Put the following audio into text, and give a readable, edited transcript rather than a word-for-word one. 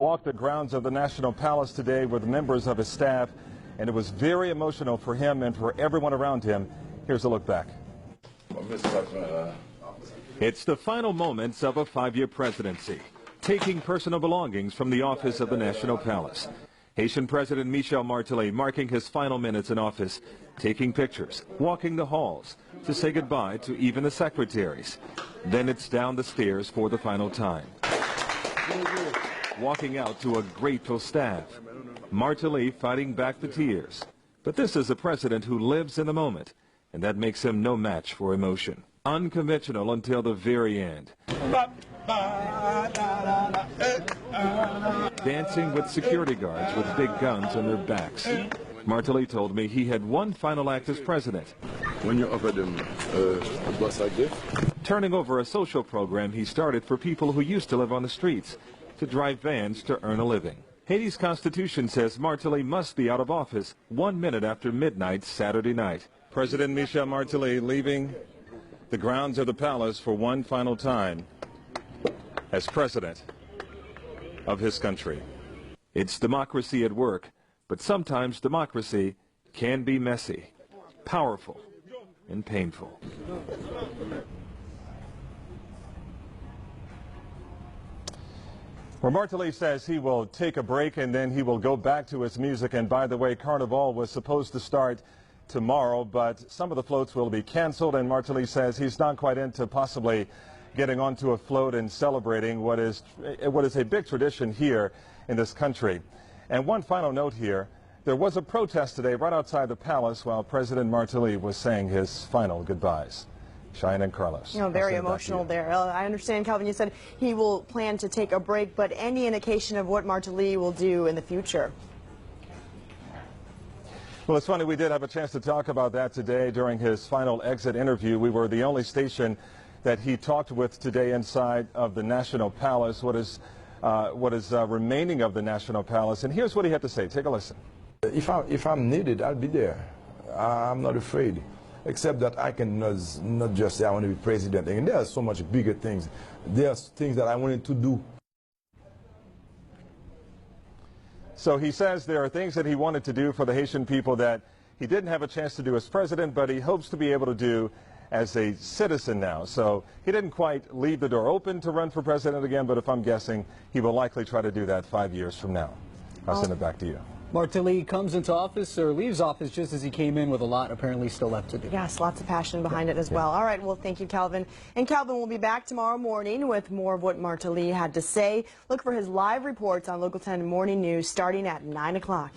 Walked the grounds of the National Palace today with members of his staff, and it was very emotional for him and for everyone around him. Here's a look back. It's the final moments of a 5-year presidency, taking personal belongings from the office of the National Palace. Haitian President Michel Martelly marking his final minutes in office, taking pictures, walking the halls to say goodbye to even the secretaries. Then it's down the stairs for the final time. Walking out to a grateful staff. Martelly fighting back the tears. But this is a president who lives in the moment, and that makes him no match for emotion. Unconventional until the very end. Dancing with security guards with big guns on their backs. Martelly told me he had one final act as president. When you offer them a bus like this? Turning over a social program he started for people who used to live on the streets, to drive vans to earn a living. Haiti's constitution says Martelly must be out of office 1 minute after midnight Saturday night. President Michel Martelly leaving the grounds of the palace for one final time as president of his country. It's democracy at work, but sometimes democracy can be messy, powerful, and painful. Well, Martelly says he will take a break and then he will go back to his music. And by the way, Carnival was supposed to start tomorrow, but some of the floats will be canceled. And Martelly says he's not quite into possibly getting onto a float and celebrating what is a big tradition here in this country. And one final note here, there was a protest today right outside the palace while President Martelly was saying his final goodbyes. Cheyenne and Carlos. You know, very emotional there. I understand, Calvin, you said he will plan to take a break, but any indication of what Martelly will do in the future? Well, it's funny, we did have a chance to talk about that today during his final exit interview. We were the only station that he talked with today inside of the National Palace, what is remaining of the National Palace. And here's what he had to say. Take a listen. If I'm needed, I'll be there. I'm not afraid. Except that I can not just say I want to be president. And there are so much bigger things. There are things that I wanted to do. So he says there are things that he wanted to do for the Haitian people that he didn't have a chance to do as president, but he hopes to be able to do as a citizen now. So he didn't quite leave the door open to run for president again, but if I'm guessing, he will likely try to do that 5 years from now. I'll send it back to you. Martelly comes into office or leaves office just as he came in, with a lot apparently still left to do. Yes, lots of passion behind it as well. All right, well, thank you, Calvin. And Calvin will be back tomorrow morning with more of what Martelly had to say. Look for his live reports on Local 10 Morning News starting at 9 o'clock.